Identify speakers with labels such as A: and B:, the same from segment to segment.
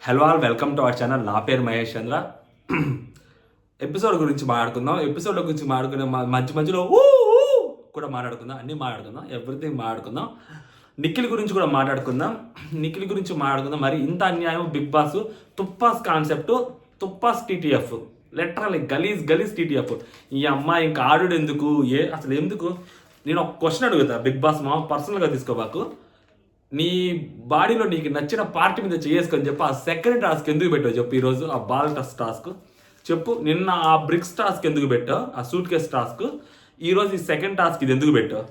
A: Hello all, welcome to our channel. నా పేరు మహేష్ చంద్ర. Episode గురించి మాట్లాడుకుందాం. ఎపిసోడ్ గురించి మాట్లాడుకునే మధ్యలో కూడా మాట్లాడుకుందాం. అన్నీ మాట్లాడుకుందాం, ఎవ్రీథింగ్ మాట్లాడుకుందాం. నిఖిల్ గురించి కూడా మాట్లాడుకుందాం. మరి ఇంత అన్యాయం బిగ్ బాస్ తుప్పాస్ కాన్సెప్ట్, తుప్పాస్ టీటీఎఫ్, లిటరల్లీ గలీజ్ టీటీఎఫ్. ఈ అమ్మాయి ఇంకా ఆడు ఎందుకు, అసలు ఎందుకు? నేను ఒక క్వశ్చన్ అడుగుతా బిగ్ బాస్ పర్సనల్గా తీసుకోబాకు. నీ బాడీలో నీకు నచ్చిన పార్టీ మీద చేసుకొని చెప్పు. ఆ సెకండ్ టాస్క్ ఎందుకు పెట్టావు చెప్పు. ఈరోజు ఆ బాల్ టాస్క్ చెప్పు. నిన్న ఆ బ్రిక్స్ టాస్క్ ఎందుకు పెట్టావు, ఆ సూట్ కేస్ టాస్క్. ఈరోజు ఈ సెకండ్ టాస్క్ ఇది ఎందుకు పెట్టావు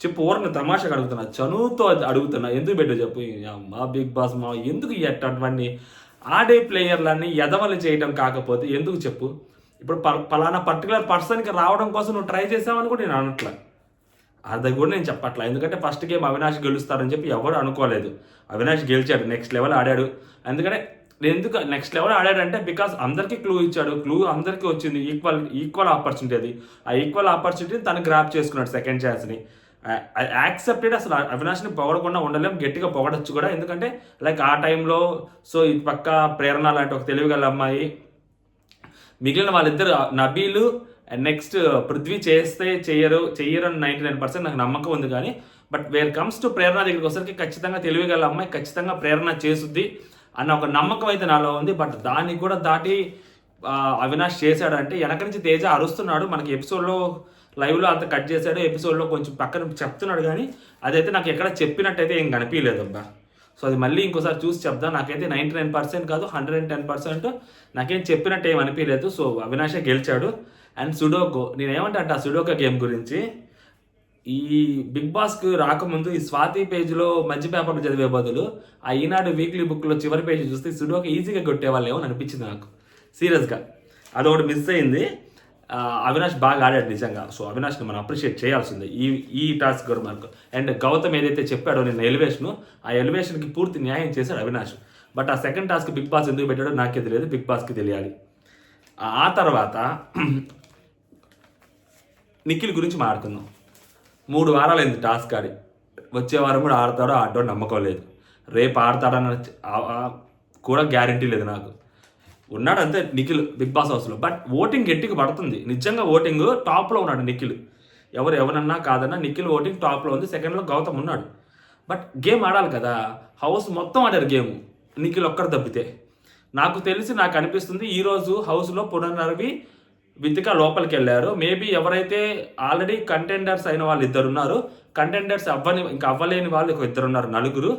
A: చెప్పు. ఓరని తమాషాగా అడుగుతున్నా, చనువుతో అడుగుతున్నా, ఎందుకు పెట్టావు చెప్పు. మా బిగ్ బాస్ ఎందుకు అటువంటి ఆడే ప్లేయర్లన్నీ ఎదవలు చేయడం కాకపోతే ఎందుకు చెప్పు. ఇప్పుడు పలానా పర్టికులర్ పర్సన్కి రావడం కోసం నువ్వు ట్రై చేసావని కూడా నేను అనట్లే, అది కూడా నేను చెప్పట్లా. ఎందుకంటే ఫస్ట్ గేమ్ అవినాష్ గెలుస్తారని చెప్పి ఎవరు అనుకోలేదు. అవినాష్ గెలిచాడు, నెక్స్ట్ లెవెల్ ఆడాడు. ఎందుకంటే ఎందుకు నెక్స్ట్ లెవెల్ ఆడాడంటే బికాస్ అందరికీ క్లూ ఇచ్చాడు. క్లూ అందరికీ వచ్చింది. ఈక్వల్ ఆపర్చునిటీ అది. ఆ ఈక్వల్ ఆపర్చునిటీని తను గ్రాప్ చేసుకున్నాడు సెకండ్ ఛాన్స్ని. యాక్సెప్టెడ్. అసలు అవినాష్ని పొగడకుండా ఉండలేం, గట్టిగా పొగడచ్చు కూడా. ఎందుకంటే లైక్ ఆ టైంలో సో ఇది పక్క ప్రేరణ లాంటి ఒక తెలివిగల అమ్మాయి, మిగిలిన వాళ్ళిద్దరు నబీలు అండ్ నెక్స్ట్ పృథ్వీ చేస్తే చెయ్యరు అని 99% నాకు నమ్మకం ఉంది. కానీ బట్ వేర్ కమ్స్ టు ప్రేరణ దగ్గరికి వచ్చరికి ఖచ్చితంగా తెలివిగల అమ్మాయి ఖచ్చితంగా ప్రేరణ చేసుద్ది అన్న ఒక నమ్మకం అయితే నాలో ఉంది. బట్ దాన్ని కూడా దాటి అవినాష్ చేశాడంటే వెనక నుంచి తేజ అరుస్తున్నాడు. మనకి ఎపిసోడ్లో లైవ్లో అంత కట్ చేశాడు, ఎపిసోడ్లో కొంచెం పక్కన చెప్తున్నాడు. కానీ అదైతే నాకు ఎక్కడ చెప్పినట్టయితే ఏం కనిపించలేదు అబ్బా. సో అది మళ్ళీ ఇంకోసారి చూసి చెప్దాం. నాకైతే 99% కాదు 110% నాకేం చెప్పినట్టు ఏం అనిపించలేదు. సో అవినాషే గెలిచాడు. అండ్ సుడోకో, నేనేమంటే ఆ సుడోకో గేమ్ గురించి ఈ బిగ్ బాస్కి రాకముందు ఈ స్వాతి పేజ్లో మంచి పేపర్లు చదివే బదులు ఆ ఈనాడు వీక్లీ బుక్లో చివరి పేజీ చూస్తే సుడోకో ఈజీగా కొట్టేవాళ్ళేమో అని అనిపించింది నాకు సీరియస్గా. అదొకటి మిస్ అయింది. అవినాష్ బాగా ఆడాడు నిజంగా. సో అవినాష్ని మనం అప్రిషియేట్ చేయాల్సిందే ఈ టాస్క్ కూడా మనకు. అండ్ గౌతమ్ ఏదైతే చెప్పాడో నిన్న ఎలివేషను, ఆ ఎలివేషన్కి పూర్తి న్యాయం చేశాడు అవినాష్. బట్ ఆ సెకండ్ టాస్క్ బిగ్ బాస్ ఎందుకు పెట్టాడో నాకే తెలియదు, బిగ్ బాస్కి తెలియాలి. ఆ తర్వాత నిఖిల్ గురించి మాట్లాడుకుందాం. 3 వారాలైంది టాస్క్ ఆడి. వచ్చే వారం కూడా ఆడో నమ్మకం లేదు. రేపు ఆడతాడన్న కూడా గ్యారంటీ లేదు నాకు. ఉన్నాడు అంతే నిఖిల్ బిగ్ బాస్ హౌస్లో. బట్ ఓటింగ్ గట్టిగా పడుతుంది నిజంగా. ఓటింగ్ టాప్లో ఉన్నాడు నిఖిల్. ఎవరన్నా కాదన్నా నిఖిల్ ఓటింగ్ టాప్లో ఉంది. సెకండ్లో గౌతమ్ ఉన్నాడు. బట్ గేమ్ ఆడాలి కదా. హౌస్ మొత్తం ఆడారు గేమ్, నిఖిల్ ఒక్కరు తప్పితే. నాకు అనిపిస్తుంది ఈరోజు హౌస్లో పునర్నరవి వితిక లోపలికి వెళ్ళారు. మేబీ ఎవరైతే ఆల్రెడీ కంటెండర్స్ అయిన వాళ్ళు 2 ఉన్నారు, కంటెండర్స్ అవ్వలేని వాళ్ళు 2 ఉన్నారు, 4.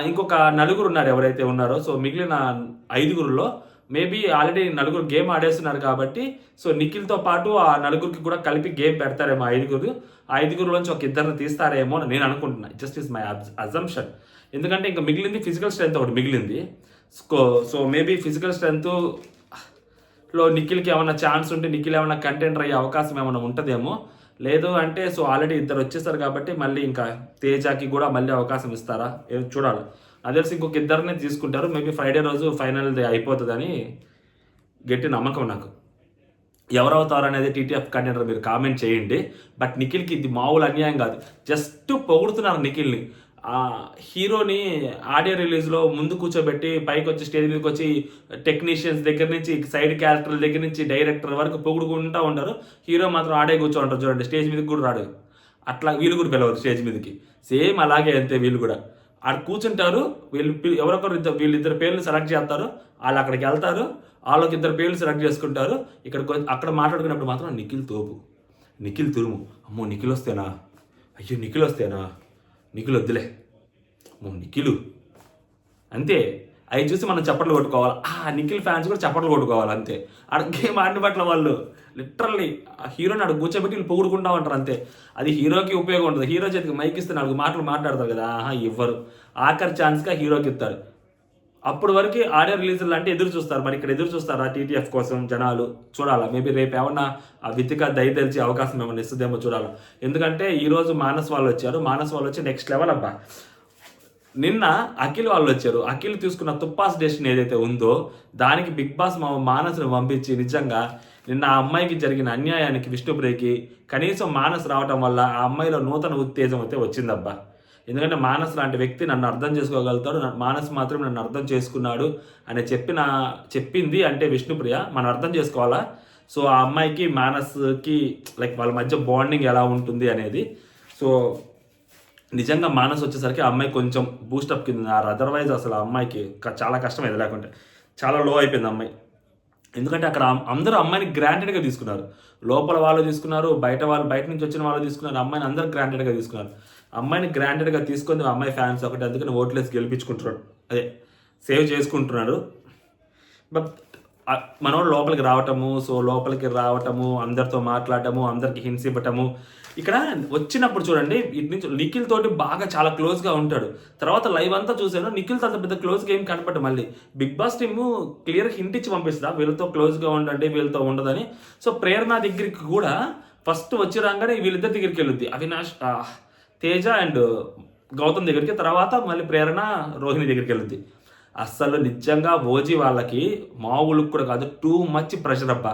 A: ఇంకొక 4 ఉన్నారు ఎవరైతే ఉన్నారో. సో మిగిలిన 5లో మేబీ ఆల్రెడీ 4 గేమ్ ఆడేస్తున్నారు కాబట్టి సో నిఖిల్తో పాటు ఆ 4కి కూడా కలిపి గేమ్ పెడతారేమో 5. ఆ 5లోంచి ఒక 2 తీస్తారేమో అని నేను అనుకుంటున్నా. Just is my assumption. ఎందుకంటే ఇంకా మిగిలింది ఫిజికల్ స్ట్రెంత్ ఒకటి మిగిలింది. సో మేబీ ఫిజికల్ స్ట్రెంత్లో నిఖిల్కి ఏమైనా ఛాన్స్ ఉంటే నిఖిల్ ఏమైనా కంటెండర్ అయ్యే అవకాశం ఏమైనా ఉంటుందేమో. లేదు అంటే సో ఆల్రెడీ 2 వచ్చేసారు కాబట్టి మళ్ళీ ఇంకా తేజాకి కూడా మళ్ళీ అవకాశం ఇస్తారా చూడాలి. నాకు తెలిసి ఇంకొక 2 తీసుకుంటారు. మేబీ ఫ్రైడే రోజు ఫైనల్ అయిపోతుందని గట్టి నమ్మకం నాకు. ఎవరవుతారు అనేది టీటీఎఫ్ కంటెండర్ మీరు కామెంట్ చేయండి. బట్ నిఖిల్కి ఇది మామూలు అన్యాయం కాదు. జస్ట్ పొగుడుతున్నారు నిఖిల్ని. హీరోని ఆడియో రిలీజ్లో ముందు కూర్చోబెట్టి పైకి వచ్చి స్టేజ్ మీదకి వచ్చి టెక్నీషియన్స్ దగ్గర నుంచి సైడ్ క్యారెక్టర్ల దగ్గర నుంచి డైరెక్టర్ వరకు పొగుడుకుంటూ ఉంటారు. హీరో మాత్రం ఆడే కూర్చో ఉంటారు చూడండి, స్టేజ్ మీదకి కూడా రాడు. అట్లా వీళ్ళు కూడా పిలవరు స్టేజ్ మీదకి. సేమ్ అలాగే అంతే వీళ్ళు కూడా ఆడ కూర్చుంటారు. వీళ్ళిద్దరు పేర్లు సెలెక్ట్ చేస్తారు. వాళ్ళు అక్కడికి వెళ్తారు, వాళ్ళకి 2 పేర్లు సెలెక్ట్ చేసుకుంటారు. అక్కడ మాట్లాడుకున్నప్పుడు మాత్రం నిఖిల్ తోపు, నిఖిల్ తురుము, అమ్మో నిఖిల్ వస్తేనా, అయ్యో నిఖిల్ వస్తేనా, నిఖిల్ వద్దులే, నిఖిలు అంతే. అవి చూసి మనం చప్పట్లు కొట్టుకోవాలి. నిఖిల్ ఫ్యాన్స్ కూడా చప్పట్లు కొట్టుకోవాలి అంతే. ఆడ గేమ్ ఆడిన పట్ల వాళ్ళు లిటరల్లీ ఆ హీరోని ఆడ కూర్చోబెట్టి వీళ్ళు పొగుడుకుంటా ఉంటారు అంతే. అది హీరోకి ఉపయోగం ఉంటుంది. హీరో చేతికి మైక్ ఇస్తే 4 మాటలు మాట్లాడతారు కదా, ఇవ్వరు. ఆఖరి ఛాన్స్గా హీరోకి ఇస్తారు. అప్పటి వరకు ఆడియో రిలీజులు అంటే ఎదురు చూస్తారు. మరి ఇక్కడ ఎదురు చూస్తారా టీటీఎఫ్ కోసం జనాలు? చూడాలా. మేబీ రేపు ఏమన్నా ఆ వితిక దయతెలిచి అవకాశం ఏమన్నా ఇస్తుందేమో చూడాలి. ఎందుకంటే ఈరోజు మానస్ వాళ్ళు వచ్చి నెక్స్ట్ లెవెల్ అబ్బా. నిన్న అఖిల్ వాళ్ళు వచ్చారు. అఖిల్ తీసుకున్న తుప్పాస్ డెసిషన్ ఏదైతే ఉందో దానికి బిగ్ బాస్ మానస్ని పంపించి నిజంగా నిన్న ఆ అమ్మాయికి జరిగిన అన్యాయానికి విష్ణుప్రియకి కనీసం మానస్ రావటం వల్ల ఆ అమ్మాయిలో నూతన ఉత్తేజం అయితే వచ్చిందబ్బా. ఎందుకంటే మానస్ లాంటి వ్యక్తి నన్ను అర్థం చేసుకోగలుగుతాడు, మానస్ మాత్రం నన్ను అర్థం చేసుకున్నాడు అని చెప్పింది అంటే విష్ణుప్రియ మనం అర్థం చేసుకోవాలా. సో ఆ అమ్మాయికి మానస్కి లైక్ వాళ్ళ మధ్య బాండింగ్ ఎలా ఉంటుంది అనేది. సో నిజంగా మానస్ వచ్చేసరికి ఆ అమ్మాయి కొంచెం బూస్టప్ కింద, అదర్వైజ్ అసలు ఆ అమ్మాయికి చాలా కష్టమైంది, లేకుంటే చాలా లో అయిపోయింది అమ్మాయి. ఎందుకంటే అక్కడ అందరూ అమ్మాయిని గ్రాంటెడ్గా తీసుకున్నారు, లోపల వాళ్ళు తీసుకున్నారు, బయట నుంచి వచ్చిన వాళ్ళు తీసుకున్నారు, అమ్మాయిని అందరూ గ్రాంటెడ్గా తీసుకున్నారు. అమ్మాయిని గ్రాంటెడ్గా తీసుకొని అమ్మాయి ఫ్యాన్స్ ఒకటి అందుకని ఓట్లేసి గెలిపించుకుంటున్నాడు, అదే సేవ్ చేసుకుంటున్నాడు. బట్ మనోడు లోపలికి రావటము, సో లోపలికి రావటము, అందరితో మాట్లాడటము, అందరికి హింట్స్ ఇవ్వటము. ఇక్కడ వచ్చినప్పుడు చూడండి ఇటు నుంచి నిఖిల్ తోటి బాగా చాలా క్లోజ్గా ఉంటాడు. తర్వాత లైవ్ అంతా చూసాను, నిఖిల్తో అంత పెద్ద క్లోజ్గా ఏం కనపడ్డు. మళ్ళీ Bigg Boss team clear hint ఇచ్చి పంపిస్తా వీళ్ళతో క్లోజ్గా ఉండండి, వీళ్ళతో ఉండదని. సో ప్రేరణ దగ్గరికి కూడా ఫస్ట్ వచ్చి రాగానే వీళ్ళిద్దరి దగ్గరికి వెళ్ళుద్ది, అవినాష్ తేజ అండ్ గౌతమ్ దగ్గరికి, తర్వాత మళ్ళీ ప్రేరణ రోహిణి దగ్గరికి వెళ్ళుద్ది. అస్సలు నిజంగా ఓజీ వాళ్ళకి మామూలుకు కూడా కాదు, టూ మచ్ ప్రెషర్ అబ్బా.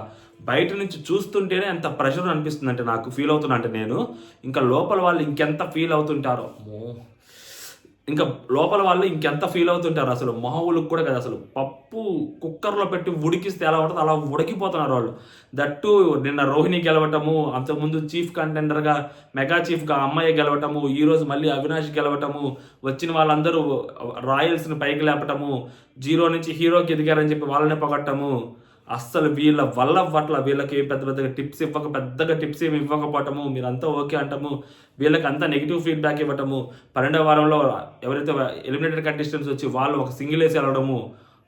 A: బయట నుంచి చూస్తుంటేనే ఎంత ప్రెషర్ అనిపిస్తుంది అంటే నాకు ఫీల్ అవుతున్నా అంటే నేను, ఇంకా లోపల వాళ్ళు ఇంకెంత ఫీల్ అవుతుంటారో, ఇంకా లోపల వాళ్ళు ఇంకెంత ఫీల్ అవుతుంటారు అసలు మామూలుకు కూడా కదా. అసలు పప్పు కుక్కర్లో పెట్టి ఉడికిస్తే ఎలా ఉంటుందో అలా ఉడికిపోతున్నారు వాళ్ళు. దట్టు నిన్న రోహిణి గెలవటము, అంతకుముందు చీఫ్ కంటెండర్గా మెగా చీఫ్గా అమ్మాయి గెలవటము, ఈరోజు మళ్ళీ అవినాష్ గెలవటము, వచ్చిన వాళ్ళందరూ రాయల్స్ని పైకి లేపటము, జీరో నుంచి హీరోకి ఎదిగారని చెప్పి వాళ్ళని పొగట్టము. అస్సలు వీళ్ళ వల్ల పట్ల వీళ్ళకి పెద్దగా టిప్స్ ఏమి ఇవ్వకపోవటము, మీరంతా ఓకే అంటాము, వీళ్ళకి అంతా నెగిటివ్ ఫీడ్బ్యాక్ ఇవ్వటము. 12వ వారంలో ఎవరైతే ఎలిమినేటెడ్ కంటెస్టెంట్స్ వచ్చి వాళ్ళు ఒక సింగిల్ వేసి వెళ్ళడము,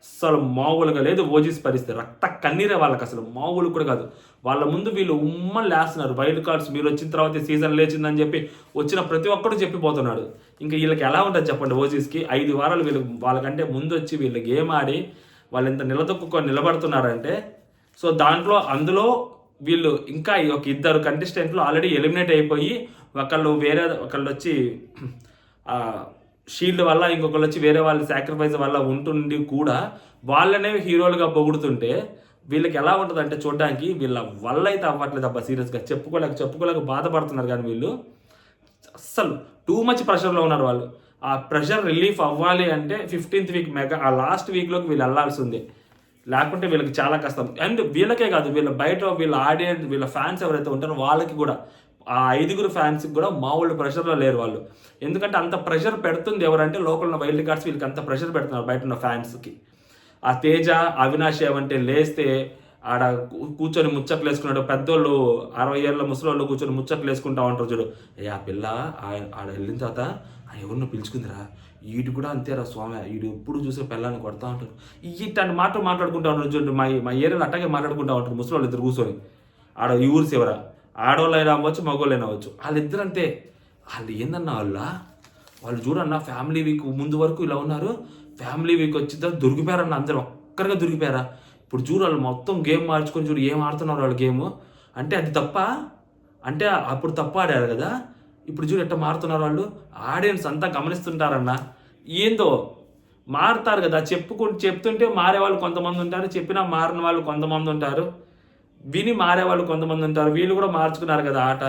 A: అస్సలు మామూలుగా లేదు ఓజీస్ పరిస్థితి. రక్త కన్నీరే వాళ్ళకి, అసలు మామూలు కూడా కాదు. వాళ్ళ ముందు వీళ్ళు ఉమ్మని లేస్తున్నారు, వైల్డ్ కార్డ్స్ మీరు వచ్చిన తర్వాత సీజన్ లేచిందని చెప్పి వచ్చిన ప్రతి ఒక్కరు చెప్పిపోతున్నాడు. ఇంకా వీళ్ళకి ఎలా ఉంటుంది చెప్పండి ఓజీస్కి. 5 వారాలు వాళ్ళకంటే ముందు వచ్చి వీళ్ళు గేమ్ ఆడి వాళ్ళు ఎంత నిలదొక్కుని నిలబడుతున్నారంటే, సో అందులో వీళ్ళు ఇంకా ఒక 2 కంటెస్టెంట్లు ఆల్రెడీ ఎలిమినేట్ అయిపోయి ఒకళ్ళు వచ్చి షీల్డ్ వల్ల, ఇంకొకళ్ళు వచ్చి వేరే వాళ్ళ సాక్రిఫైస్ వల్ల ఉంటుండి కూడా వాళ్ళనే హీరోలుగా పొగుడుతుంటే వీళ్ళకి ఎలా ఉంటుంది అంటే చూడడానికి వీళ్ళ వల్ల అయితే అవ్వట్లేదు అబ్బా. సీరియస్గా చెప్పుకోలేక బాధపడుతున్నారు. కానీ వీళ్ళు అస్సలు టూ మచ్ ప్రెషర్లో ఉన్నారు వాళ్ళు. ఆ ప్రెషర్ రిలీఫ్ అవ్వాలి అంటే 15th వీక్ మెగా ఆ లాస్ట్ వీక్లోకి వీళ్ళు వెళ్ళాల్సి ఉంది, లేకుంటే వీళ్ళకి చాలా కష్టం. అండ్ వీళ్ళకే కాదు, వీళ్ళ ఆడియన్స్, వీళ్ళ ఫ్యాన్స్ ఎవరైతే ఉంటారో వాళ్ళకి కూడా, ఆ 5 ఫ్యాన్స్కి కూడా మామూలు ప్రెషర్లో లేరు వాళ్ళు. ఎందుకంటే అంత ప్రెషర్ పెడుతుంది ఎవరంటే లోపల ఉన్న వైల్డ్ కార్డ్స్ వీళ్ళకి అంత ప్రెషర్ పెడుతున్నారు బయట ఉన్న ఫ్యాన్స్కి. ఆ తేజ అవినాష్ ఏమంటే లేస్తే ఆడ కూర్చొని ముచ్చట్లు వేసుకున్నాడు, పెద్దోళ్ళు 60 ఏళ్ళ ముసలోళ్ళు కూర్చొని ముచ్చట్లు వేసుకుంటా ఉంటారు చూడు, ఆ పిల్ల ఆడ వెళ్ళిన తర్వాత ఎవరినో పిలుచుకుందిరా, వీడు కూడా అంతేరా స్వామి, వీడు ఎప్పుడు చూసే పిల్లని కొడతా ఉంటారు, ఇట్లాంటి మాటలు మాట్లాడుకుంటా ఉంటారు చూడండి. మా ఏరియాలో అట్టగే మాట్లాడుకుంటూ ఉంటారు ముసలోళ్ళు ఇద్దరు కూర్చొని. ఆడ ఈ ఊరు చివర ఆడవాళ్ళైనా అవ్వచ్చు, మగవాళ్ళైనా అవ్వచ్చు, వాళ్ళిద్దరు అంతే. వాళ్ళు ఏందన్నా వాళ్ళు చూడన్నా ఫ్యామిలీ వీక్ ముందు వరకు ఇలా ఉన్నారు, ఫ్యామిలీ వీక్ వచ్చిన తర్వాత దొరికిపోయారన్న, అందరూ ఒక్కరిగా దొరికిపోయారా. ఇప్పుడు చూడు వాళ్ళు మొత్తం గేమ్ మార్చుకొని చూడు ఏం ఆడుతున్నారు వాళ్ళు గేమ్. అంటే అది తప్ప, అంటే అప్పుడు తప్ప ఆడారు కదా, ఇప్పుడు చూడు ఎట్లా మారుతున్నారు వాళ్ళు. ఆడియన్స్ అంతా గమనిస్తుంటారన్న, ఏందో మారుతారు కదా. చెప్తుంటే మారేవాళ్ళు కొంతమంది ఉంటారు, చెప్పినా మారిన వాళ్ళు కొంతమంది ఉంటారు, విని మారేవాళ్ళు కొంతమంది ఉంటారు. వీళ్ళు కూడా మార్చుకున్నారు కదా ఆట,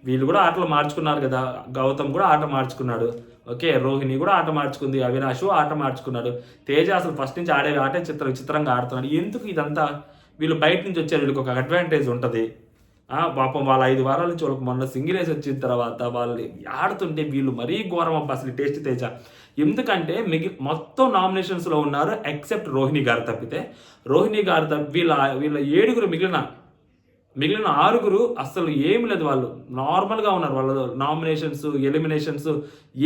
A: వీళ్ళు కూడా ఆటలు మార్చుకున్నారు కదా. గౌతమ్ కూడా ఆట మార్చుకున్నాడు, ఓకే. రోహిణి కూడా ఆట మార్చుకుంది, అవినాష్ ఆట మార్చుకున్నాడు, తేజ అసలు ఫస్ట్ నుంచి ఆడే ఆటే చిత్రంగా ఆడుతున్నాడు. ఎందుకు ఇదంతా? వీళ్ళు బయట నుంచి వచ్చారు, వీళ్ళకి ఒక అడ్వాంటేజ్ ఉంటుంది. పాపం వాళ్ళ 5 వారాల నుంచి వాళ్ళకి మొన్న సింగిల్ వేసి వచ్చిన తర్వాత వాళ్ళు ఆడుతుంటే వీళ్ళు మరీ ఘోరం అబ్బా అసలు టేస్ట్ తేజ. ఎందుకంటే మొత్తం నామినేషన్స్లో ఉన్నారు ఎక్సెప్ట్ రోహిణి గారు తప్పితే. రోహిణి గారు వీళ్ళ 7 మిగిలిన 6 అసలు ఏమి లేదు, వాళ్ళు నార్మల్గా ఉన్నారు. వాళ్ళ నామినేషన్స్ ఎలిమినేషన్స్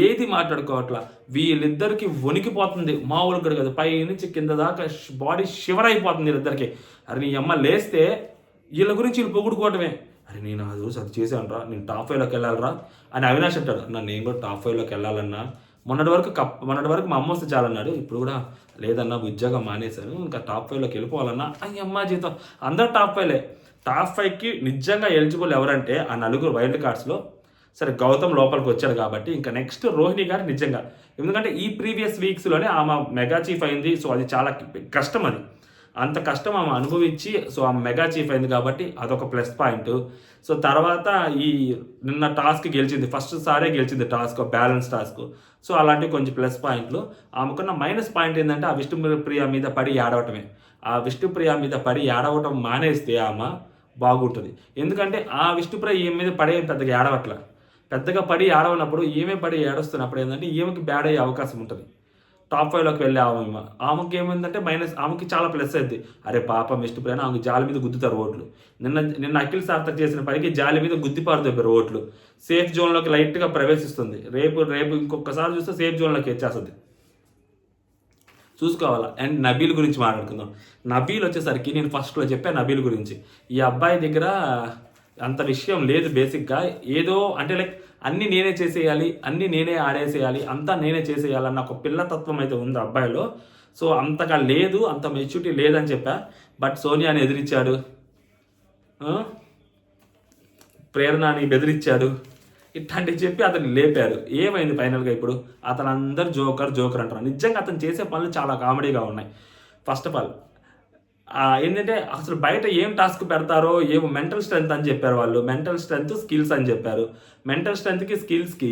A: ఏది మాట్లాడుకోవట్లా. వీళ్ళిద్దరికి వణికిపోతుంది మామూలు కూడా కదా, పై నుంచి కింద దాకా బాడీ షివర్ అయిపోతుంది వీళ్ళిద్దరికి. అరే నీ అమ్మ లేస్తే వీళ్ళ గురించి వీళ్ళు పొగుడుకోవటమే. అరే నేను అది రోజు అది చేశానరా, నేను టాప్ 5లోకి వెళ్ళాలరా అని అవినాష్ అంటాడు. నేను కూడా టాప్ 5లోకి వెళ్ళాలన్నా, మొన్నటి వరకు మా అమ్మ వస్తే చాలన్నాడు, ఇప్పుడు కూడా లేదన్నా ఉద్యోగం మానేశాను, ఇంకా టాప్ 5లోకి వెళ్ళిపోవాలన్నా. అమ్మ జీతం అందరూ టాప్ 5లే. టాప్ 5కి నిజంగా ఎలిజిబుల్ ఎవరంటే ఆ 4 వైల్డ్ కార్డ్స్లో. సరే గౌతమ్ లోపలికి వచ్చాడు కాబట్టి ఇంకా నెక్స్ట్ రోహిణి గారు నిజంగా, ఎందుకంటే ఈ ప్రీవియస్ వీక్స్లోనే ఆమె మెగా చీఫ్ అయింది. సో అది చాలా కష్టం అది. అంత కష్టం ఆమె అనుభవించి సో ఆమె మెగా చీఫ్ అయింది కాబట్టి అదొక ప్లస్ పాయింట్. సో తర్వాత ఈ నిన్న టాస్క్ గెలిచింది, ఫస్ట్ సారే గెలిచింది టాస్క్, బ్యాలెన్స్ టాస్క్. సో అలాంటివి కొంచెం ప్లస్ పాయింట్లు. ఆమెకున్న మైనస్ పాయింట్ ఏంటంటే ఆ విష్ణుప్రియ మీద పడి ఏడవటమే. ఆ విష్ణుప్రియ మీద పడి ఏడవటం మానేస్తే ఆమె బాగుంటుంది. ఎందుకంటే ఆ విష్ణుప్రియ ఈమె మీద పడే పెద్దగా ఏడవట్ల, పెద్దగా పడి ఏడవనప్పుడు ఈమె పడి ఏడుస్తున్నప్పుడు ఏంటంటే ఈమెకి బ్యాడ్ అయ్యే అవకాశం ఉంటుంది. టాప్ 5లోకి వెళ్ళే ఆమెకి ఏమైందంటే మైనస్, ఆమెకి చాలా ప్లస్ అయింది. అరే పాపం విష్ణుప్రియ ఆమెకి జాలి మీద గుద్దుతారు ఓట్లు. నిన్న అఖిల్ సార్థక్ చేసిన పనికి జాలి మీద గుద్దిపారు దెబ్బరు ఓట్లు. సేఫ్ జోన్లోకి లైట్గా ప్రవేశిస్తుంది. రేపు ఇంకొకసారి చూస్తే సేఫ్ జోన్లోకి వచ్చేస్తుంది, చూసుకోవాలా. అండ్ నబీల్ గురించి మాట్లాడుకుందాం. నబీల్ వచ్చేసరికి నేను ఫస్ట్లో చెప్పాను నబీల్ గురించి. ఈ అబ్బాయి దగ్గర అంత విషయం లేదు బేసిక్గా, ఏదో అంటే లైక్ అన్నీ నేనే చేసేయాలి, అన్నీ నేనే ఆడేసేయాలి, అంతా నేనే చేసేయాలన్న ఒక పిల్లతత్వం అయితే ఉంది అబ్బాయిలో. సో అంతగా లేదు, అంత మెచ్యూరిటీ లేదని చెప్పా. బట్ సోనియాని ఎదిరించాడు, ప్రేరణని బెదిరించాడు, ఇట్లాంటివి చెప్పి అతన్ని లేపారు. ఏమైంది ఫైనల్గా ఇప్పుడు అతను అందరు జోకర్ అంటారు. నిజంగా అతను చేసే పనులు చాలా కామెడీగా ఉన్నాయి. ఫస్ట్ ఆఫ్ ఆల్ ఏంటంటే అసలు బయట ఏం టాస్క్ పెడతారో ఏమో, మెంటల్ స్ట్రెంత్ అని చెప్పారు వాళ్ళు, మెంటల్ స్ట్రెంత్ స్కిల్స్ అని చెప్పారు. మెంటల్ స్ట్రెంత్కి స్కిల్స్కి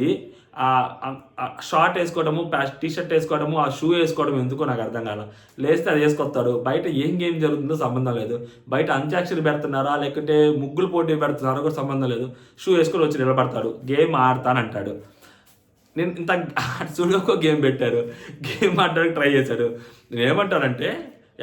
A: షార్ట్ వేసుకోవడము, టీషర్ట్ వేసుకోవడము, ఆ షూ వేసుకోవడం ఎందుకో నాకు అర్థం కాల. లేస్తే అది వేసుకొస్తాడు. బయట ఏం గేమ్ జరుగుతుందో సంబంధం లేదు. బయట అంత్యాక్షరి పెడుతున్నారా లేకుంటే ముగ్గులు పోటీ పెడుతున్నారో కూడా సంబంధం లేదు. షూ వేసుకొని వచ్చి నిలబడతాడు, గేమ్ ఆడతానంటాడు. నేను ఇంత సుడోకో గేమ్ పెట్టారు, గేమ్ ఆడడానికి ట్రై చేశాడు. నేను ఏమంటానంటే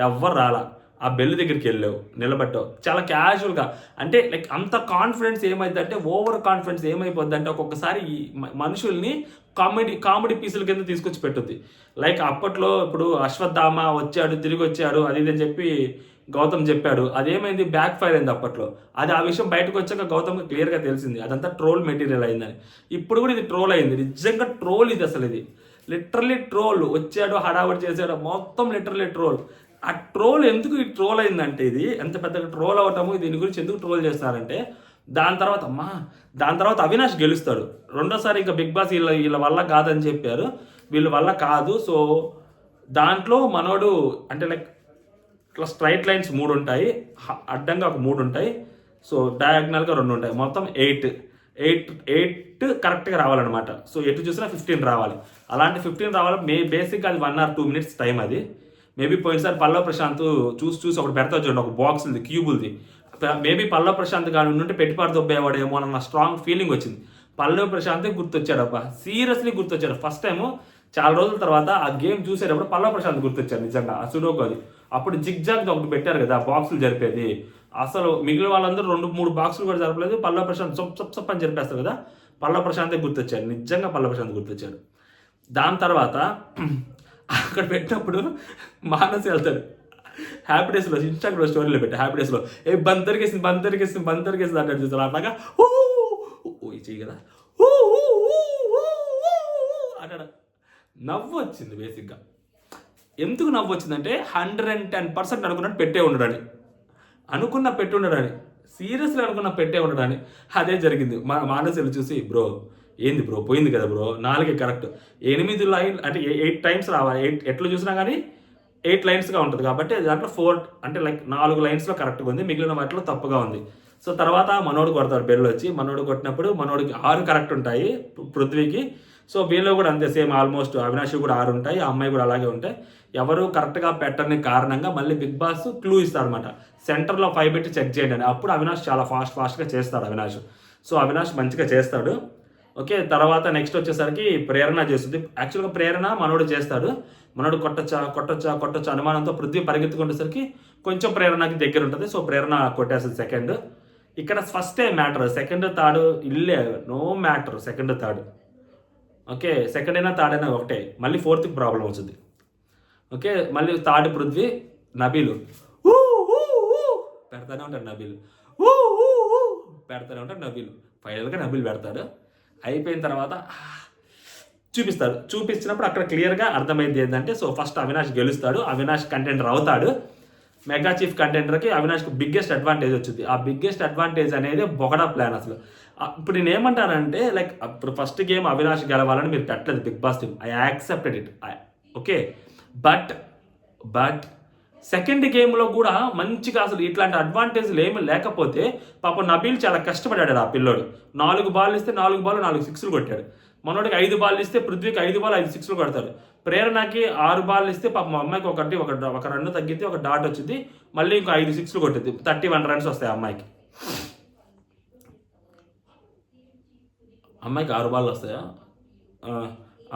A: ఎవ్వరు రాలా, ఆ బెల్ దగ్గరికి వెళ్ళావు, నిలబడ్డావు చాలా క్యాజువల్గా. అంటే లైక్ అంత కాన్ఫిడెన్స్ ఏమైంది అంటే, ఓవర్ కాన్ఫిడెన్స్ ఏమైపోద్ది అంటే ఒక్కొక్కసారి ఈ మనుషుల్ని కామెడీ పీసుల కింద తీసుకొచ్చి పెట్టుద్ది. లైక్ అప్పట్లో ఇప్పుడు అశ్వత్థామ వచ్చాడు, తిరిగి వచ్చాడు, అది ఇది అని చెప్పి గౌతమ్ చెప్పాడు. అదేమైంది, బ్యాక్ ఫైర్ అయింది అప్పట్లో. అది ఆ విషయం బయటకు వచ్చాక గౌతమ్ క్లియర్గా తెలిసింది అదంతా ట్రోల్ మెటీరియల్ అయిందని. ఇప్పుడు కూడా ఇది ట్రోల్ అయింది, నిజంగా ట్రోల్ ఇది. అసలు ఇది లిటరల్లీ ట్రోల్. వచ్చాడు, హడావుడి చేశాడు, మొత్తం లిటరల్లీ ట్రోల్. ఆ ట్రోల్ ఎందుకు ఈ ట్రోల్ అయిందంటే, ఇది ఎంత పెద్దగా ట్రోల్ అవటము, దీని గురించి ఎందుకు ట్రోల్ చేస్తారంటే, దాని తర్వాత అవినాష్ గెలుస్తాడు రెండోసారి. ఇంకా బిగ్ బాస్ వీళ్ళ వల్ల కాదని చెప్పారు, వీళ్ళ వల్ల కాదు. సో దాంట్లో మనోడు అంటే లైక్ ఇట్లా స్ట్రైట్ లైన్స్ 3 ఉంటాయి, అడ్డంగా ఒక 3 ఉంటాయి, సో డయాగ్నల్గా 2 ఉంటాయి, మొత్తం 8 కరెక్ట్గా రావాలన్నమాట. సో ఎటు చూసినా 15 రావాలి. అలాంటి 15 రావాలి. బేసిక్గా అది 1 or 2 minutes టైం. అది మేబీ పోయినసారి పల్లవ్ ప్రశాంత్ చూసి ఒకటి పెడతా చూడండి, ఒక బాక్స్ది క్యూబుల్ది. మేబీ పల్లవ్ ప్రశాంత్ కానీ ఉంటే పెట్టిపారు దొబ్బేవాడేమో అన్న స్ట్రాంగ్ ఫీలింగ్ వచ్చింది. పల్లవ్ ప్రశాంత్ గుర్తొచ్చాడు అబ్బా, సీరియస్లీ గుర్తొచ్చాడు. ఫస్ట్ టైము చాలా రోజుల తర్వాత ఆ గేమ్ చూసేటప్పుడు పల్లవ్ ప్రశాంత్ గుర్తొచ్చారు నిజంగా. ఆ సుడోకు అది అప్పుడు జిగ్ జాగ్ ఒకటి పెట్టారు కదా బాక్సులు జరిపేది, అసలు మిగిలిన వాళ్ళందరూ 2-3 బాక్సులు కూడా జరపలేదు. పల్లవ్ ప్రశాంత్ సప్ అని జరిపేస్తారు కదా, పల్లవ్ ప్రశాంతే గుర్తొచ్చాడు, నిజంగా పల్లవ్ ప్రశాంత్ గుర్తొచ్చాడు. దాని తర్వాత అక్కడ పెట్టినప్పుడు మానస్ వెళ్తాడు హ్యాపీ డేస్లో, ఇన్స్టాగ్రామ్ స్టోరీలో పెట్టి హ్యాపీ డేస్లో బందరికేసింది అంటాడు చూస్తారు. అట్లాగా చెయ్యి కదా అంటాడు. నవ్వు వచ్చింది బేసిక్గా. ఎందుకు నవ్వు వచ్చిందంటే 110% అనుకున్నట్టు పెట్టి ఉండడని సీరియస్లీ అనుకున్న పెట్టే ఉండడని అదే జరిగింది. మానసులు చూసి బ్రో ఏంది బ్రో పోయింది కదా బ్రో, 4 కరెక్ట్, 8 లైన్ అంటే 8 టైమ్స్ రావాలి, 8 ఎట్లా చూసినా కానీ 8 లైన్స్గా ఉంటుంది కాబట్టి దాంట్లో 4 అంటే లైక్ 4 లైన్స్లో కరెక్ట్గా ఉంది, మిగిలిన వాటిలో తప్పుగా ఉంది. సో తర్వాత మనోడు కొడతాడు బెల్ వచ్చి, మనోడు కొట్టినప్పుడు మనోడికి 6 కరెక్ట్ ఉంటాయి పృథ్వీకి. సో వీళ్ళు కూడా అంతే సేమ్ ఆల్మోస్ట్, అవినాష్ కూడా 6 ఉంటాయి, ఆ అమ్మాయి కూడా అలాగే ఉంటాయి. ఎవరు కరెక్ట్గా పెట్టని కారణంగా మళ్ళీ బిగ్ బాస్ క్లూ ఇస్తారనమాట, సెంటర్లో 5 పెట్టి చెక్ చేయండి అని. అప్పుడు అవినాష్ చాలా ఫాస్ట్గా చేస్తాడు అవినాష్. సో అవినాష్ మంచిగా చేస్తాడు. ఓకే, తర్వాత నెక్స్ట్ వచ్చేసరికి ప్రేరణ చేస్తుంది. యాక్చువల్గా ప్రేరణ మనోడు చేస్తాడు, మనోడు కొట్టొచ్చా అనుమానంతో పృథ్వీ పరిగెత్తుకుంటేసరికి కొంచెం ప్రేరణకి దగ్గర ఉంటుంది. సో ప్రేరణ కొట్టేస్తుంది సెకండ్. ఇక్కడ ఫస్టే మ్యాటర్, సెకండ్ థర్డ్ ఇల్లే no matter, second third okay, second అయినా థర్డ్ అయినా ఒకటే, మళ్ళీ 4th ప్రాబ్లం వచ్చింది. ఓకే, మళ్ళీ థర్డ్ పృథ్వీ, నబీలు పెడతానే ఉంటాడు, నబీలు ఫైనల్గా నబీలు పెడతాడు. అయిపోయిన తర్వాత చూపించినప్పుడు అక్కడ క్లియర్గా అర్థమైంది ఏంటంటే, సో ఫస్ట్ అవినాష్ గెలుస్తాడు, అవినాష్ కంటెండర్ అవుతాడు. మెగా చీఫ్ కంటెండర్కి అవినాష్కి బిగ్గెస్ట్ అడ్వాంటేజ్ వచ్చింది. ఆ బిగ్గెస్ట్ అడ్వాంటేజ్ అనేది బొగడా ప్లాన్. అసలు ఇప్పుడు నేను ఏమంటానంటే లైక్ ఇప్పుడు ఫస్ట్ గేమ్ అవినాష్ గెలవాలని మీరు పెట్టలేదు Bigg Boss team, I accepted it okay. But second గేమ్లో కూడా మంచిగా అసలు ఇట్లాంటి అడ్వాంటేజ్లు ఏమి లేకపోతే పాపం నబీల్ చాలా కష్టపడ్డాడు ఆ పిల్లోడు. 4 బాల్ ఇస్తే 4 బాల్ 4 సిక్స్లు కొట్టాడు. మనోడికి 5 బాల్ ఇస్తే పృథ్వీకి 5 బాల్ 5 సిక్స్లు కొడతారు. ప్రేరణకి 6 బాల్ ఇస్తే పాపం అమ్మాయికి ఒక రన్ తగ్గితే ఒక డాట్ వచ్చింది, మళ్ళీ ఇంకో 5 సిక్స్లు కొట్టింది, 31 రన్స్ వస్తాయి అమ్మాయికి. అమ్మాయికి 6 బాల్ వస్తాయా?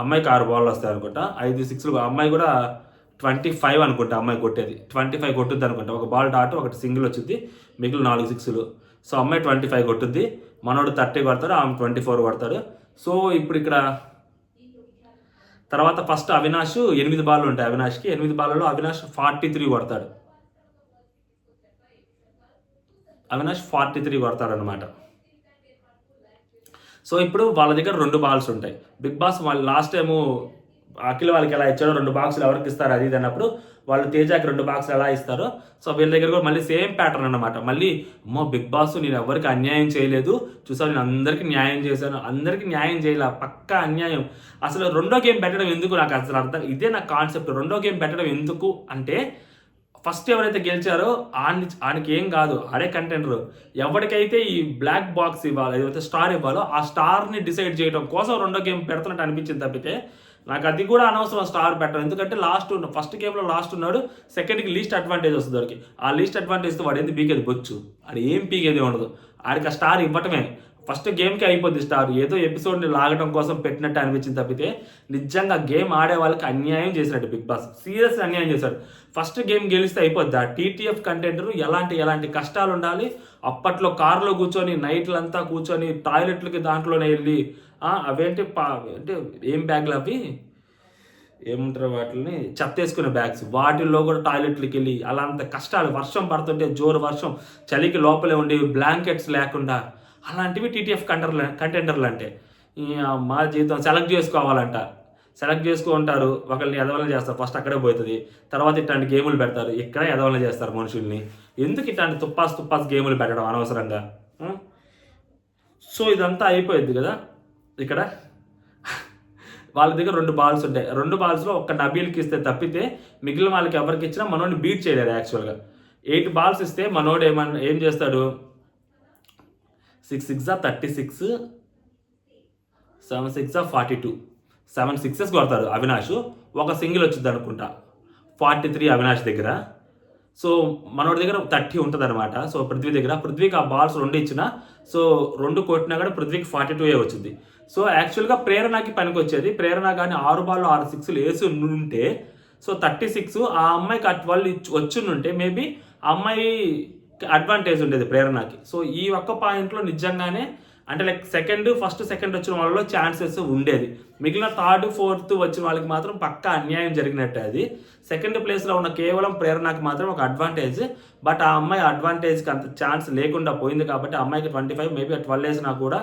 A: అమ్మాయికి 6 బాల్ వస్తాయి అనుకుంటా, 5 సిక్స్లు. అమ్మాయి కూడా 25 అనుకుంటా అమ్మాయి కొట్టేది, 25 కొట్టుద్ది అనుకుంటా. ఒక బాల్ డాట్ ఒకటి సింగిల్ వచ్చింది, మిగిలిన 4 సిక్స్లు. సో అమ్మాయి 25 కొట్టుద్ది, మనోడు 30 కొడతాడు, ఆమె 24 కొడతాడు. సో ఇప్పుడు ఇక్కడ తర్వాత ఫస్ట్ అవినాష్ 8 బాళ్ళు ఉంటాయి. అవినాష్కి 8 బాళ్ళలో అవినాష్ 43 కొడతాడు. అవినాష్ 43 కొడతాడు అనమాట. సో ఇప్పుడు వాళ్ళ దగ్గర 2 బాల్స్ ఉంటాయి. బిగ్ బాస్ వాళ్ళు లాస్ట్ టైము అఖిల్ వాళ్ళకి ఎలా ఇచ్చారో 2 బాక్సులు ఎవరికి ఇస్తారు అది అన్నప్పుడు వాళ్ళు తేజాకి 2 బాక్సులు ఎలా ఇస్తారో, సో వీళ్ళ దగ్గర కూడా మళ్ళీ సేమ్ ప్యాటర్న్ అనమాట. మళ్ళీ అమ్మో బిగ్ బాస్ నేను ఎవరికి అన్యాయం చేయలేదు, చూసావు నేను అందరికీ న్యాయం చేశాను, అందరికీ న్యాయం చేయలే, పక్కా అన్యాయం. అసలు రెండో గేమ్ పెట్టడం ఎందుకు నాకు అసలు అర్థం, ఇదే నా కాన్సెప్ట్. రెండో గేమ్ పెట్టడం ఎందుకు అంటే ఫస్ట్ ఎవరైతే గెలిచారో ఆయనకి ఏం కాదు, ఆడే కంటెండర్. ఎవరికైతే ఈ బ్లాక్ బాక్స్ ఇవ్వాలో, ఏదైతే స్టార్ ఇవ్వాలో ఆ స్టార్ని డిసైడ్ చేయడం కోసం రెండో గేమ్ పెడుతున్నట్టు అనిపించింది తప్పితే నాకు అది కూడా అనవసరం స్టార్ పెట్టడం. ఎందుకంటే ఫస్ట్ గేమ్లో లాస్ట్ ఉన్నాడు, సెకండ్కి లీస్ట్ అడ్వాంటేజ్ వస్తుంది వాడికి. ఆ లీస్ట్ అడ్వాంటేజ్తో వాడు ఎందుకు పీకేది బొచ్చు, అది ఏం పీకేది ఉండదు. ఆడికి ఆ స్టార్ ఇవ్వటమే ఫస్ట్ గేమ్కి అయిపోద్ది స్టార్. ఏదో ఎపిసోడ్ని లాగడం కోసం పెట్టినట్టు అనిపించింది తప్పితే నిజంగా గేమ్ ఆడే వాళ్ళకి అన్యాయం చేసినట్టు బిగ్ బాస్ సీరియస్ అన్యాయం చేశాడు. ఫస్ట్ గేమ్ గెలిస్తే అయిపోద్ది. ఆ టీటీఎఫ్ కంటెండర్ ఎలాంటి కష్టాలు ఉండాలి. అప్పట్లో కారులో కూర్చొని నైట్లంతా కూర్చొని టాయిలెట్లకి దాంట్లోనే వెళ్ళి అవేంటి అంటే ఏం బ్యాగ్లు అవి ఏమంటారు వాటిని, చెత్త వేసుకునే బ్యాగ్స్, వాటిల్లో కూడా టాయిలెట్లకి వెళ్ళి అలా అంత కష్టాలు. వర్షం పడుతుంటే జోరు వర్షం, చలికి లోపలే ఉండి బ్లాంకెట్స్ లేకుండా, అలాంటివి టీటీఎఫ్ కంటెండర్లు అంటే. మా జీవితం సెలెక్ట్ చేసుకుంటారు, ఒకరిని ఎదవలని చేస్తారు, ఫస్ట్ అక్కడే పోతుంది. తర్వాత ఇట్లాంటి గేములు పెడతారు, ఇక్కడే ఎదవలని చేస్తారు మనుషుల్ని. ఎందుకు ఇట్లాంటి తుప్పాస్ గేములు పెట్టడం అనవసరంగా? సో ఇదంతా అయిపోయింది కదా. ఇక్కడ వాళ్ళ దగ్గర 2 బాల్స్ ఉంటాయి. 2 బాల్స్లో ఒక్క నబీల్కి ఇస్తే తప్పితే మిగిలిన వాళ్ళకి ఎవరికి ఇచ్చినా మనోడిని బీట్ చేయలేరు. యాక్చువల్గా 8 బాల్స్ ఇస్తే మనోడు ఏం చేస్తాడు, 6 6 36, 7 6 42, 7 సిక్సెస్ కొడతాడు అవినాష్. ఒక సింగిల్ వచ్చింది అనుకుంటా, 43 అవినాష్ దగ్గర. సో మనోడి దగ్గర 30 ఉంటుంది అనమాట. సో పృథ్వీకి ఆ బాల్స్ 2 ఇచ్చినా, సో 2 కొట్టినా కూడా పృథ్వీకి 42 వచ్చింది. సో యాక్చువల్గా ప్రేరణకి పనికి వచ్చేది. ప్రేరణ కానీ 6 బాల్ 6 సిక్స్లు వేసి ఉంటే, సో 36 ఆ అమ్మాయికి 12 వచ్చుంటే మేబీ ఆ అమ్మాయి అడ్వాంటేజ్ ఉండేది ప్రేరణకి. సో ఈ ఒక్క పాయింట్లో నిజంగానే అంటే లైక్ ఫస్ట్ సెకండ్ వచ్చిన వాళ్ళలో ఛాన్సెస్ ఉండేది. మిగిలిన 3rd 4th వచ్చిన వాళ్ళకి మాత్రం పక్కా అన్యాయం జరిగినట్టే. అది సెకండ్ ప్లేస్లో ఉన్న కేవలం ప్రేరణకి మాత్రం ఒక అడ్వాంటేజ్. బట్ ఆ అమ్మాయి అడ్వాంటేజ్కి అంత ఛాన్స్ లేకుండా పోయింది కాబట్టి అమ్మాయికి 25, మేబీ 12 వేసినా కూడా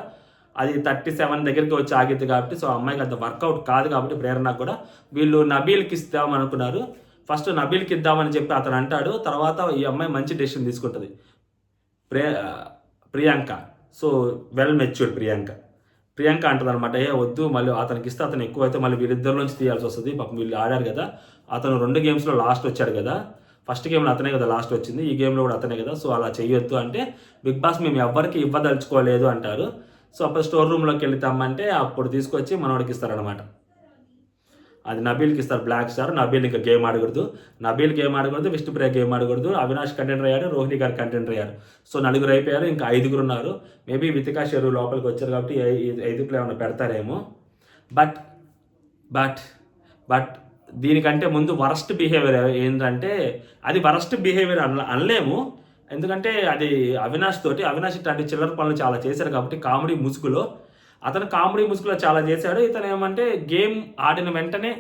A: అది 37 దగ్గరికి వచ్చి ఆగిద్ది కాబట్టి, సో అమ్మాయికి అంత వర్కౌట్ కాదు కాబట్టి ప్రేరణకు కూడా వీళ్ళు నబీల్కి ఇస్తాం అనుకున్నారు. ఫస్ట్ నబీల్కి ఇద్దామని చెప్పి అతను అంటాడు. తర్వాత ఈ అమ్మాయి మంచి డెసిషన్ తీసుకుంటుంది, Priyanka. So well matured Priyanka అంటుంది అనమాట, వద్దు మళ్ళీ అతనికి ఇస్తే అతను ఎక్కువ అయితే మళ్ళీ వీళ్ళిద్దరిలోంచి తీయాల్సి వస్తుంది. పాపం వీళ్ళు ఆడారు కదా, అతను 2 గేమ్స్లో లాస్ట్ వచ్చాడు కదా, ఫస్ట్ గేమ్లో అతనే కదా లాస్ట్ వచ్చింది, ఈ గేమ్లో కూడా అతనే కదా, సో అలా చెయ్యొద్దు అంటే బిగ్ బాస్ మేము ఎవరికి ఇవ్వదలుచుకోలేదు అంటారు. సో అప్పుడు స్టోర్ రూమ్లోకి వెళ్తామంటే అప్పుడు తీసుకొచ్చి మనోడికి ఇస్తారనమాట. అది నబీల్కి ఇస్తారు బ్లాక్ స్టార్. నబీల్ ఇంకా గేమ్ ఆడకూడదు, విష్ణుప్రియ గేమ్ ఆడకూడదు, అవినాష్ కంటెండర్ అయ్యాడు, రోహిణి గారు కంటెండర్ అయ్యారు. సో 4 అయిపోయారు, ఇంకా 5 ఉన్నారు. మేబీ వితికా షెరు లోపలికి వచ్చారు కాబట్టి 5 ఏమైనా పెడతారేమో. బట్ దీనికంటే ముందు వరస్ట్ బిహేవియర్ ఏంటంటే, అది వరస్ట్ బిహేవియర్ అనలేము. ఎందుకంటే అది అవినాష్ ఇట్లాంటి చిల్లర పనులు చాలా చేశారు కాబట్టి కామెడీ ముసుగులో చాలా చేశాడు. ఇతను ఏమంటే గేమ్ ఆడిన వెంటనే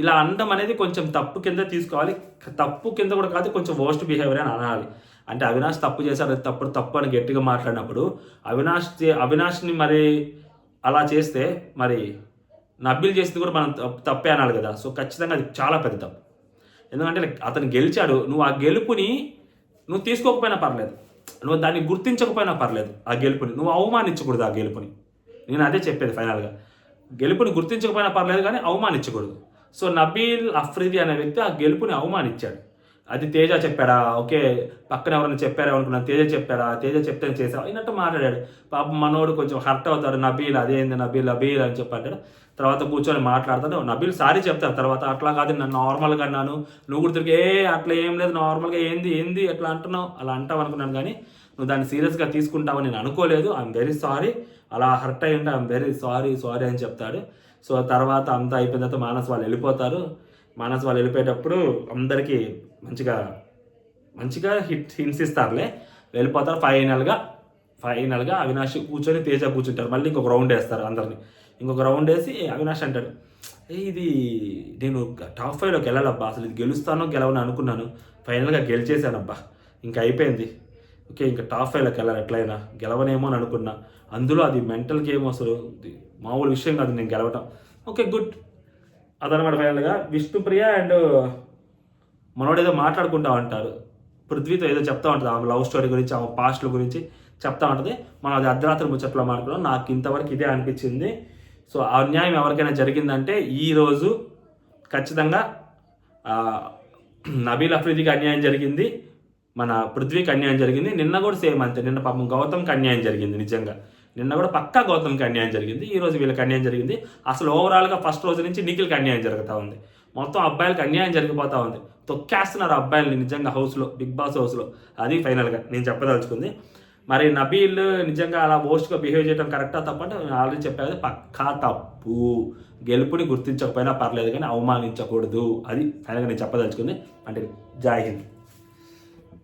A: ఇలా అనడం అనేది కొంచెం తప్పు కింద తీసుకోవాలి. తప్పు కింద కూడా కాదు, కొంచెం వర్స్ట్ బిహేవియర్ అని అనాలి. అంటే అవినాష్ తప్పు చేశాడు, తప్పు అని గట్టిగా మాట్లాడినప్పుడు అవినాష్ని మరి అలా చేస్తే మరి నబీల్ చేసింది కూడా మనం తప్పే అనాలి కదా. సో ఖచ్చితంగా అది చాలా పెద్ద తప్పు. ఎందుకంటే అతను గెలిచాడు, నువ్వు ఆ గెలుపుని నువ్వు తీసుకోకపోయినా పర్లేదు, నువ్వు దాన్ని గుర్తించకపోయినా పర్లేదు, ఆ గెలుపుని నువ్వు అవమానించకూడదు. ఆ గెలుపుని నేను అదే చెప్పేది ఫైనల్గా, గెలుపుని గుర్తించకపోయినా పర్లేదు కానీ అవమానించకూడదు. సో నబీల్ అఫ్రిది అనే వ్యక్తి ఆ గెలుపుని అవమానించాడు. అది తేజ చెప్పాడా, ఓకే పక్కన ఎవరైనా చెప్పారా అనుకున్నాను, తేజ చెప్పాడా, తేజ చెప్తే చేసావు అయినట్టు మాట్లాడాడు. పాపం మనోడు కొంచెం హర్ట్ అవుతాడు, నబీల్ అదేంది నబీల్ అని చెప్పాడు. తర్వాత కూర్చొని మాట్లాడతాడు, నబీల్ సారీ చెప్తారు తర్వాత, అట్లా కాదు నన్ను నార్మల్గా అన్నాను, నువ్వు కూడా తిరిగి అట్లా ఏం లేదు నార్మల్గా ఏంది ఎట్లా అంటున్నావు అలా అంటావు అనుకున్నాను, కానీ నువ్వు దాన్ని సీరియస్గా తీసుకుంటావని నేను అనుకోలేదు, ఐఎమ్ వెరీ సారీ, అలా హర్ట్ అయ్యి ఉంటే ఐఎమ్ వెరీ సారీ అని చెప్తాడు. సో తర్వాత అంతా అయిపోయిన తర్వాత మానస్ వాళ్ళు వెళ్ళిపోతారు. మానస్ వాళ్ళు వెళ్ళిపోయేటప్పుడు అందరికీ మంచిగా హింట్స్ ఇస్తారులే, వెళ్ళిపోతారు. ఫైనల్గా అవినాష్ కూర్చొని తేజ కూర్చుంటారు. మళ్ళీ ఇంకొక రౌండ్ వేస్తారు అందరిని. ఇంకొక రౌండ్ వేసి అవినాష్ అంటాడు, ఇది నేను టాప్ 5లోకి వెళ్ళాలబ్బా, అసలు ఇది గెలుస్తానో గెలవని అనుకున్నాను, ఫైనల్గా గెలిచేశానబ్బా, ఇంకా అయిపోయింది, ఓకే ఇంకా టాప్ 5లోకి వెళ్ళాలి, ఎట్లయినా గెలవనేమో అని అనుకున్నా, అందులో అది మెంటల్ గేమ్, అసలు మామూలు విషయం కాదు నేను గెలవటం, ఓకే గుడ్ అదనమాట. ఫైనల్గా విష్ణుప్రియ అండ్ మనోడు ఏదో మాట్లాడుకుంటా ఉంటారు, పృథ్వీతో ఏదో చెప్తా ఉంటుంది, ఆమె లవ్ స్టోరీ గురించి, ఆమె పాస్ట్ల గురించి చెప్తా ఉంటుంది. మనం అది అర్ధరాత్రి ముచ్చట్లో మాట్లాడుకున్నాం. నాకు ఇంతవరకు ఇదే అనిపించింది. సో అన్యాయం ఎవరికైనా జరిగిందంటే ఈరోజు ఖచ్చితంగా నబీల్ అఫ్రీదికి అన్యాయం జరిగింది, మన పృథ్వీకి అన్యాయం జరిగింది. నిన్న కూడా సేమ్ అంతే, నిన్న పాపం గౌతమ్కి అన్యాయం జరిగింది. నిజంగా నిన్న కూడా పక్కా గౌతమ్కి అన్యాయం జరిగింది, ఈరోజు వీళ్ళకి అన్యాయం జరిగింది. అసలు ఓవరాల్గా ఫస్ట్ రోజు నుంచి నిఖిల్కి అన్యాయం జరుగుతూ ఉంది, మొత్తం అబ్బాయిలకి అన్యాయం జరిగిపోతూ ఉంది, తొక్కేస్తున్నారు అబ్బాయిలని నిజంగా హౌస్లో, బిగ్ బాస్ హౌస్లో. అది ఫైనల్గా నేను చెప్పదలుచుకుంది. మరి నబీల్ నిజంగా అలా వర్స్ట్గా బిహేవ్ చేయడం కరెక్టా తప్పంటే నేను ఆల్రెడీ చెప్పేది పక్కా తప్పు. గెలుపుని గుర్తించకపోయినా పర్లేదు కానీ అవమానించకూడదు, అది ఫైనల్గా నేను చెప్పదలుచుకుంది. అంటే జై హింద్.